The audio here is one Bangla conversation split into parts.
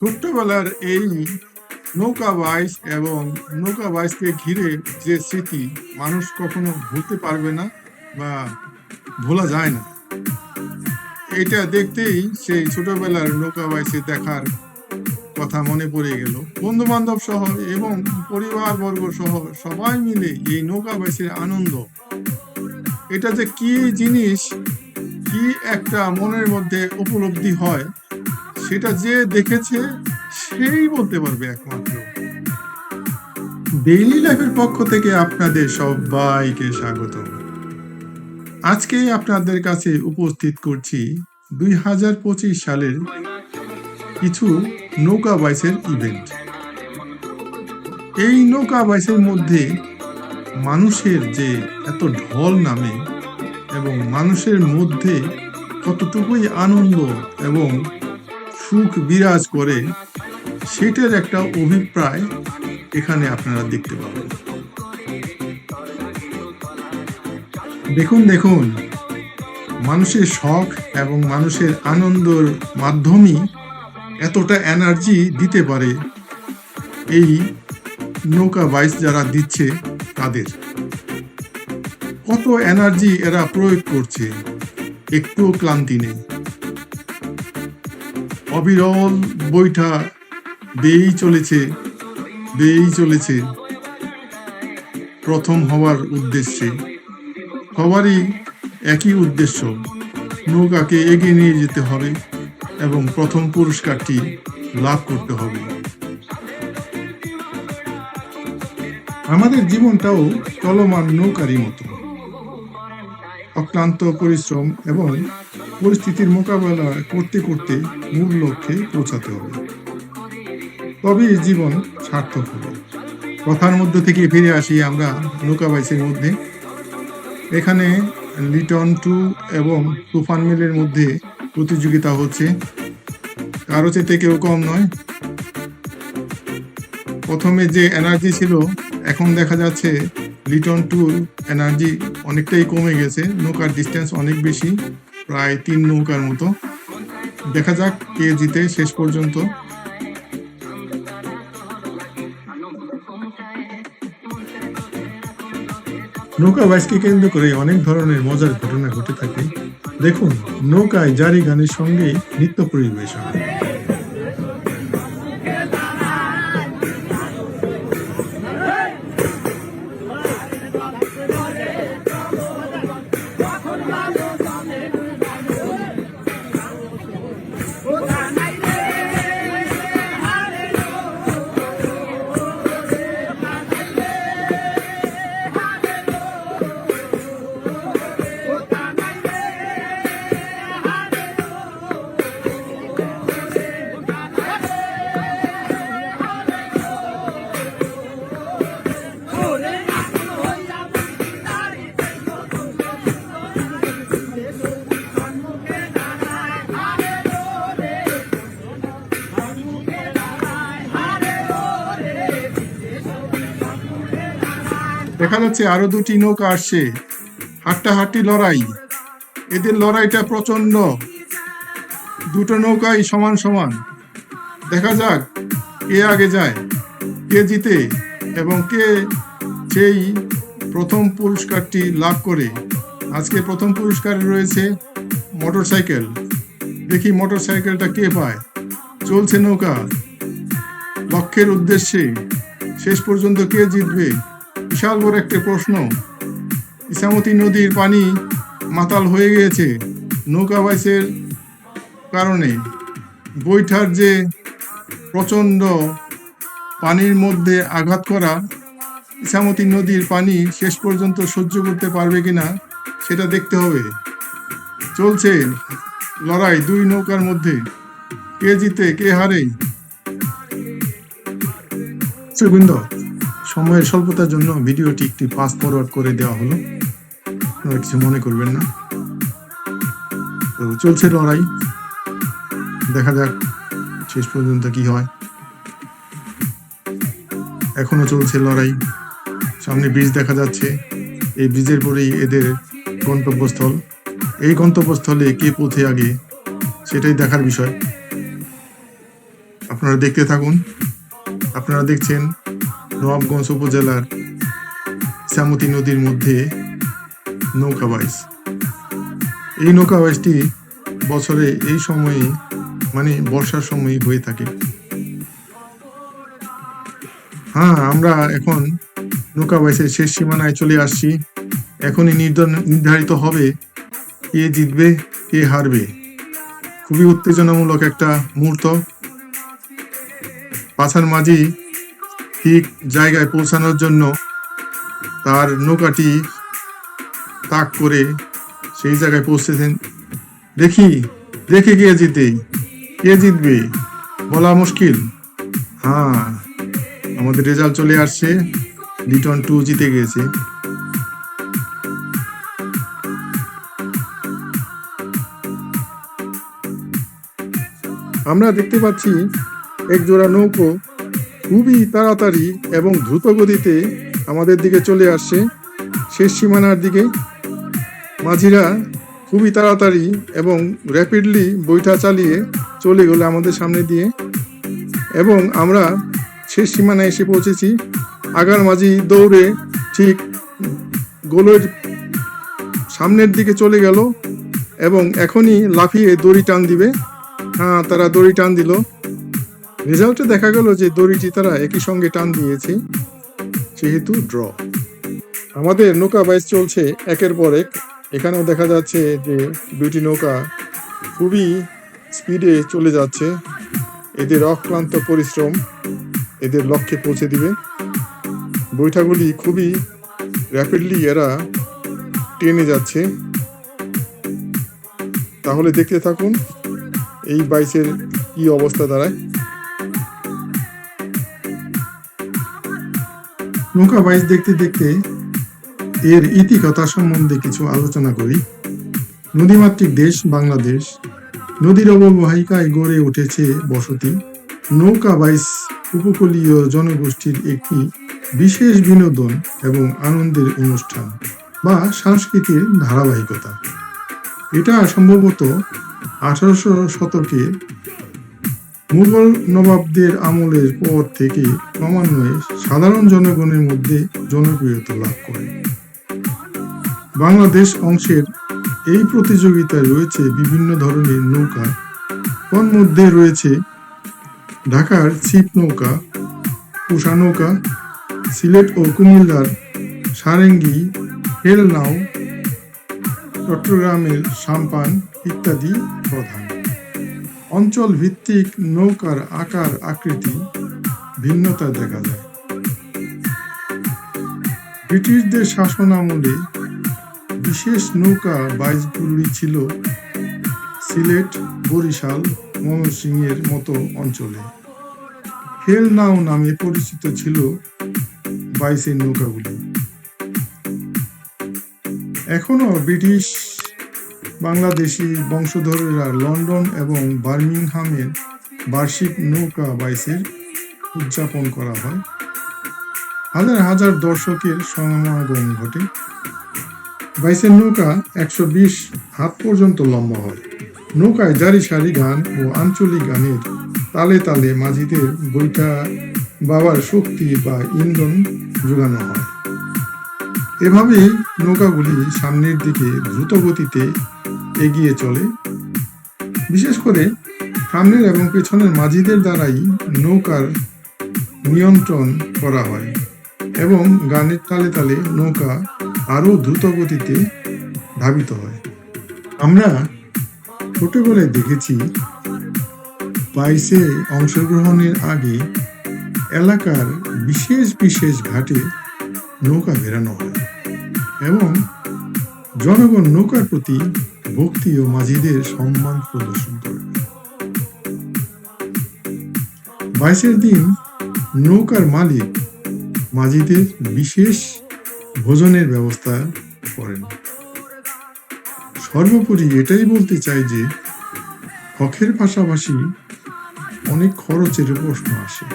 ছোট্টবেলার এই নৌকা বাইচ এবং নৌকা বাইচকে ঘিরে যে স্মৃতি মানুষ কখনো ভুলতে পারবে না বা ভোলা যায় না। এটা দেখতেই সেই ছোটবেলার নৌকা বাইচে দেখার কথা মনে পড়ে গেল। বন্ধু বান্ধব সহ এবং পরিবার বর্গ সহ সবাই মিলে এই নৌকা বাইচের আনন্দ, এটা যে কি জিনিস, কি একটা মনের মধ্যে উপলব্ধি হয়, সেটা যে দেখেছে সেই বলতে পারবে একমাত্র। ডেইলি লাইফের পক্ষ থেকে আপনাদের সবাইকে স্বাগত। আজকে আপনাদের কাছে উপস্থিত করছি 2025 সালের কিছু নৌকা বাইচের ইভেন্ট। এই নৌকা বাইচের মধ্যে মানুষের যে এত ঢল নামে এবং মানুষের মধ্যে কতটুকুই আনন্দ এবং সুখ বিরাজ করে, সেটার একটা অভিপ্রায় এখানে আপনারা দেখতে পাবেন। দেখুন মানুষের শখ এবং মানুষের আনন্দের মাধ্যমেই এতটা এনার্জি দিতে পারে এই নৌকা বাইচ যারা দিচ্ছে তাদের। কত এনার্জি এরা প্রয়োগ করছে, একটুও ক্লান্তি নেই, অবিরল বৈঠা বেয়েই চলেছে প্রথম হওয়ার উদ্দেশ্যে। সবারই একই উদ্দেশ্য, নৌকাকে এগিয়ে নিয়ে যেতে হবে এবং প্রথম পুরস্কারটি লাভ করতে হবে। আমাদের জীবনটাও চলমান নৌকারই মতো, অক্লান্ত পরিশ্রম এবং পরিস্থিতির মোকাবেলা করতে করতে মূল লক্ষ্যে পৌঁছাতে হবে, তবেই জীবন সার্থক হবে। কথার মধ্যে থেকে ফিরে আসি আমরা নৌকা বাইচের মধ্যে। এখানে লিটন 2 এবং তুফান মিলের মধ্যে প্রতিযোগিতা হচ্ছে, কারো চেয়ে কেউ কম নয়। প্রথমে যে এনার্জি ছিল, এখন দেখা যাচ্ছে লিটন 2 এনার্জি অনেকটাই কমে গেছে, নৌকার ডিস্টেন্স অনেক বেশি, প্রায় 3 নৌকার মতো। দেখা যাক কে জিতে শেষ পর্যন্ত। নৌকা বাইচকে কেন্দ্র করে অনেক ধরনের মজার ঘটনা ঘটে থাকে। দেখুন, নৌকায় জারি গানের সঙ্গে নৃত্য পরিবেশন। দেখা যাচ্ছে আরো 2টি নৌকা আসছে, হাড্ডাহাড্ডি লড়াই। এদের লড়াইটা প্রচন্ড, দুটো নৌকাই সমান সমান। দেখা যাক কে আগে যায়, কে জিতে এবং কে সেই প্রথম পুরস্কারটি লাভ করে। আজকে প্রথম পুরস্কার রয়েছে মোটরসাইকেল। দেখি মোটরসাইকেলটা কে পায়। চলছে নৌকা লক্ষ্যের উদ্দেশ্যে, শেষ পর্যন্ত কে জিতবে বিশাল বড় একটা প্রশ্ন। ইছামতি নদীর পানি মাতাল হয়ে গিয়েছে নৌকা বাইচের কারণে। বৈঠার যে প্রচণ্ড পানির মধ্যে আঘাত করা, ইছামতি নদীর পানি শেষ পর্যন্ত সহ্য করতে পারবে কিনা সেটা দেখতে হবে। চলছে লড়াই 2 নৌকার মধ্যে, কে জিতে কে হারে। বৃন্দ, সময়ের স্বল্পতার জন্য ভিডিওটি একটি ফাস্ট ফরওয়ার্ড করে দেওয়া হলো, আপনারা কিছু মনে করবেন না। তো চলছে লড়াই, দেখা যাক শেষ পর্যন্ত কি হয়। এখনো চলছে লড়াই, সামনে ব্রিজ দেখা যাচ্ছে, এই ব্রিজের পরেই এদের গন্তব্যস্থল। এই গন্তব্যস্থলে কে পৌঁছে আগে সেটাই দেখার বিষয়। আপনারা দেখতে থাকুন। আপনারা দেখছেন নবাবগঞ্জ উপজেলার শ্যামতী নদীর মধ্যে নৌকা বাইচ। এই নৌকা বাইচটি বছরে এই সময়ে মানে বর্ষার সময় হয়ে থাকে। হ্যাঁ, আমরা এখন নৌকা বাইচের শেষ সীমানায় চলে আসছি। এখনই নির্ধারিত হবে কে জিতবে কে হারবে। খুবই উত্তেজনামূলক একটা মুহূর্ত। পাছার মাঝি ঠিক জায়গায় পৌঁছানোর জন্য তার নৌকাটি তাক করে সেই জায়গায় পৌঁছেছেন। দেখি কে জিতবে বলা মুশকিল। হ্যাঁ, আমাদের রেজাল্ট চলে আসছে, লিটন 2 জিতে গিয়েছে। আমরা দেখতে পাচ্ছি এক জোড়া নৌকো খুবই তাড়াতাড়ি এবং দ্রুত গতিতে আমাদের দিকে চলে আসছে শেষ সীমানার দিকে। মাঝিরা খুবই তাড়াতাড়ি এবং র্যাপিডলি বৈঠা চালিয়ে চলে গেল আমাদের সামনে দিয়ে, এবং আমরা শেষ সীমানায় এসে পৌঁছেছি। আগার মাঝি দৌড়ে ঠিক গোলের সামনের দিকে চলে গেল এবং এখনই লাফিয়ে দড়ি টান দিবে। হ্যাঁ, তারা দড়ি টান দিল। রেজাল্টে দেখা গেল যে দড়িটি তারা একই সঙ্গে টান দিয়েছে, সেহেতু ড্র। আমাদের নৌকা বাইচ চলছে একের পর এক। এখানেও দেখা যাচ্ছে যে দুইটি নৌকা খুবই স্পিডে চলে যাচ্ছে। এদের অক্লান্ত পরিশ্রম এদের লক্ষ্যে পৌঁছে দিবে। বৈঠাগুলি খুবই র্যাপিডলি এরা টেনে যাচ্ছে। তাহলে দেখতে থাকুন এই বাইচের কি অবস্থা দাঁড়ায়। নৌকা বাইচ দেখতে দেখতে এর ইতিকথা সম্বন্ধে কিছু আলোচনা করি। নদীমাতৃক দেশ বাংলাদেশ, নদীর অববাহিকায় গড়ে উঠেছে বসতি। নৌকা বাইচ উপকূলীয় জনগোষ্ঠীর একটি বিশেষ বিনোদন এবং আনন্দের অনুষ্ঠান বা সাংস্কৃতিক ধারাবাহিকতা। এটা সম্ভবত 1800 শতকে মুঘল নবাবদের আমলের পর থেকে ক্রমান্বয়ে সাধারণ জনগণের মধ্যে জনপ্রিয়তা লাভ করে। বাংলাদেশ অংশের এই প্রতিযোগিতায় রয়েছে বিভিন্ন ধরনের নৌকা। তন্মধ্যে রয়েছে ঢাকার ছিপ নৌকা, পুষা নৌকা, সিলেট ও কুমিল্লার সারেঙ্গি, হেল নাও, চট্টগ্রামের সাম্পান ইত্যাদি প্রধান। অঞ্চল ভিত্তিক নৌকার আকার আকৃতি ভিন্নতা দেখা যায়। ব্রিটিশদের শাসন আমলে বিশেষ নৌকা বাইচগুলি ছিল সিলেট, বরিশাল, ময়মনসিংহের মতো অঞ্চলে। হেল নাও নামে পরিচিত ছিল বাইচের নৌকাগুলি। এখনো ব্রিটিশ বাংলাদেশি বংশধরেরা লন্ডন এবং বার্মিংহামের বার্ষিক নৌকা বাইচের উদযাপন করা হয়। হাজার হাজার দর্শকের সমাগম ঘটে। বাইচের নৌকা 120 হাত পর্যন্ত লম্বা হয়। নৌকায় জারি সারি গান ও আঞ্চলিক গানের তালে তালে মাঝিদের বৈঠা বাবার শক্তি বা ইন্ধন যোগানো হয়। এভাবেই নৌকাগুলি সামনের দিকে দ্রুত গতিতে এগিয়ে চলে। বিশেষ করে সামনের এবং পেছনের মাঝিদের দ্বারাই নৌকার নিয়ন্ত্রণ করা হয় এবং গানের তালে তালে নৌকা আরো দ্রুত গতিতে ধাবিত হয়। আমরা ছোটবেলায় দেখেছি বাইচে অংশগ্রহণের আগে এলাকার বিশেষ বিশেষ ঘাটে নৌকা বেরানো হয় এবং জনগণ নৌকার প্রতি ভক্তি ও মাঝিদের সম্মান প্রদর্শন করে। বাইচের দিন নৌকার মালিক মাঝিদের বিশেষ ভোজনের ব্যবস্থা করেন। সর্বোপরি এটাই বলতে চাই যে শখের পাশাপাশি অনেক খরচের প্রশ্ন আসে।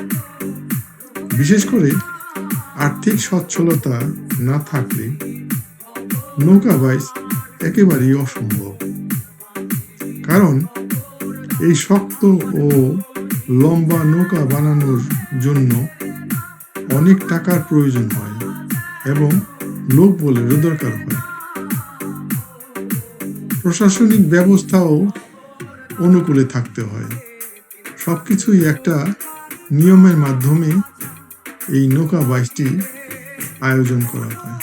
বিশেষ করে আর্থিক সচ্ছলতা না থাকলে নৌকা বাইচ একেবারেই অসম্ভব। কারণ এই শক্ত ও লম্বা নৌকা বানানোর জন্য অনেক টাকার প্রয়োজন হয় এবং লোক বলেরও দরকার হয়। প্রশাসনিক ব্যবস্থাও অনুকূলে থাকতে হয়। সবকিছুই একটা নিয়মের মাধ্যমে এই নৌকা বাইচটি আয়োজন করা হয়।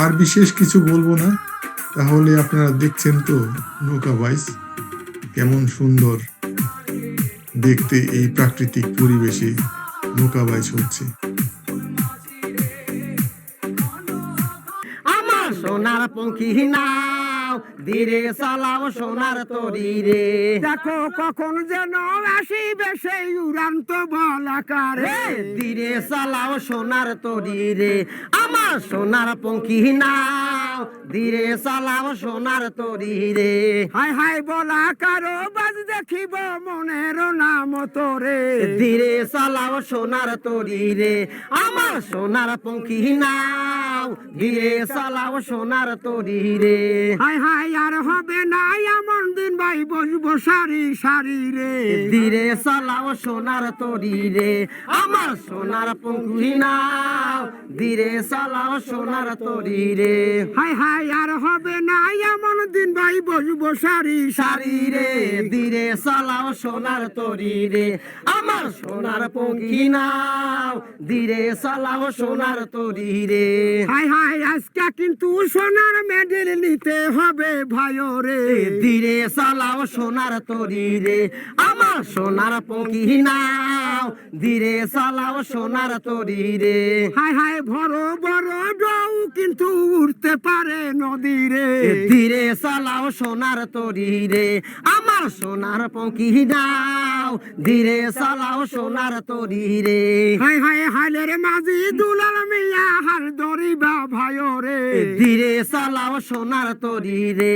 আর বিশেষ কিছু বলবো না, তাহলে আপনারা দেখছেন তো নৌকা বাইচ কেমন সুন্দর দেখতে এই প্রাকৃতিক পরিবেশে নৌকা বাইচ হচ্ছে। আমার সোনার পঙ্খী নাও ধীরে চালাও সোনার তরি রে, দেখো কখন যেন আসিবে সেই উড়ান্ত বলাকারে। ধীরে চালাও সোনার তরি রে, আমার সোনার পঙ্খী নাও ধীরে চালাও সোনার তরি রে। হাই হাই বলাকারো বাজ দেখিব মনের নাম তোরে। ধীরে চালাও সোনার তরি রে, আমার সোনার পঙ্খী নাও ধীরে চালাও সোনার তরি রে। হাই হাই আর হবে না এমন দিন ভাই বসবো সারি সারি রে। ধীরে চালাও সোনার তরি রে, আমার সোনার পঙ্খী নাও ধীরে চালাও সোনার তরি রে। হাই হাই আর হবে না এমন দিন ভাই বসবো সারি সারি রে, ধীরে চালাও সোনার তরি রে, আমার সোনার পঙ্খী নাও ধীরে চালাও সোনার তরি রে। হাই হাই আজকে কিন্তু সোনার মেডেল নিতে হবে ভাইও রে। ধীরে চালাও সোনার তরি রে, আমার সোনার পঙ্খী নাও ধীরে চালাও সোনার তরি রে। হাই হাই বড় বড় ডৌ কিন্তু উঠতে পারে নদী রে। ধীরে চালাও সোনার তরি রে, আমার সোনার পঙ্খী নাও ধীরে চালাও সোনার তরি রে। হাই হাই হাইলের মাঝি দুলাল মিয়া হাল ধরিবা ভাইও রে। ধীরে চালাও সোনার তরি রে,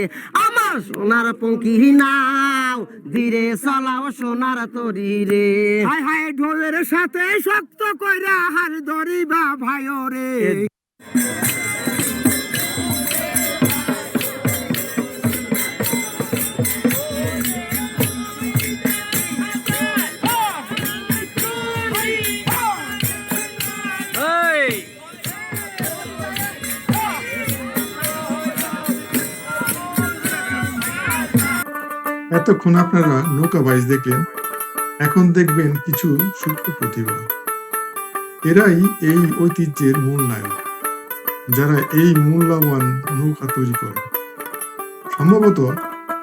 আমার সোনার পঙ্খী নাও ধীরে চালাও সোনার তরি রে। হাই হাই ঢোলের সাথে শক্ত কইরা হাল ধরিবা ভাইও রে। এতক্ষণ আপনারা নৌকা বাইচ দেখলেন, এখন দেখবেন কিছু সূক্ষ্ম প্রতিভা। এরাই এই ঐতিহ্যের মূল নায়ক, যারা এই মূল্যবান নৌকা তৈরি করে। সম্ভবত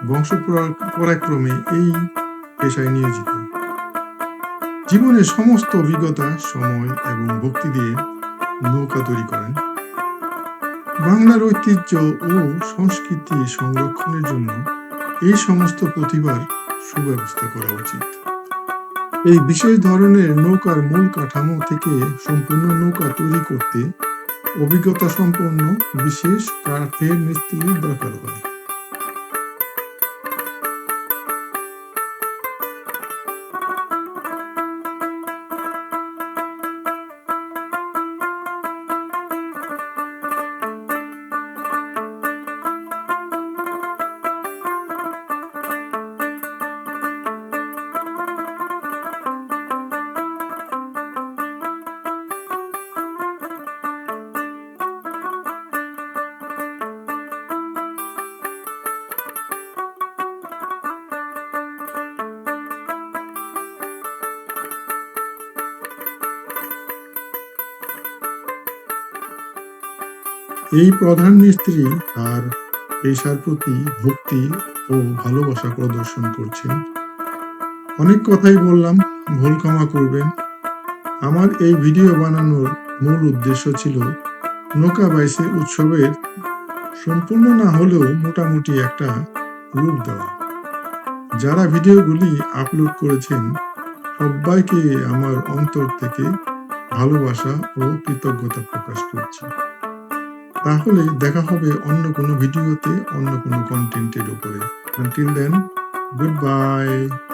বংশ পরাক্রমে এই পেশায় নিয়োজিত। জীবনের সমস্ত অভিজ্ঞতা, সময় এবং ভক্তি দিয়ে নৌকা তৈরি করেন। বাংলার ঐতিহ্য ও সংস্কৃতি সংরক্ষণের জন্য এই সমস্ত প্রতিভার সুব্যবস্থা করা উচিত। এই বিশেষ ধরনের নৌকার মূল কাঠামো থেকে সম্পূর্ণ নৌকা তৈরি করতে অভিজ্ঞতা সম্পন্ন বিশেষ কাঠের মিস্ত্রির দরকার হয়। এই প্রধান মিস্ত্রি তার পেশার প্রতি ভক্তি ও ভালোবাসা প্রদর্শন করছেন। অনেক কথাই বললাম, ভুল ক্ষমা করবেন। আমার এই ভিডিও বানানোর মূল উদ্দেশ্য ছিল নৌকা বাইচে উৎসবের সম্পূর্ণ না হলেও মোটামুটি একটা রূপ দেওয়া। যারা ভিডিওগুলি আপলোড করেছেন সবাইকে আমার অন্তর থেকে ভালোবাসা ও কৃতজ্ঞতা প্রকাশ করছি। তাহলে দেখা হবে অন্য কোনো ভিডিওতে, অন্য কোনো কন্টেন্টের উপরে। Until then, goodbye.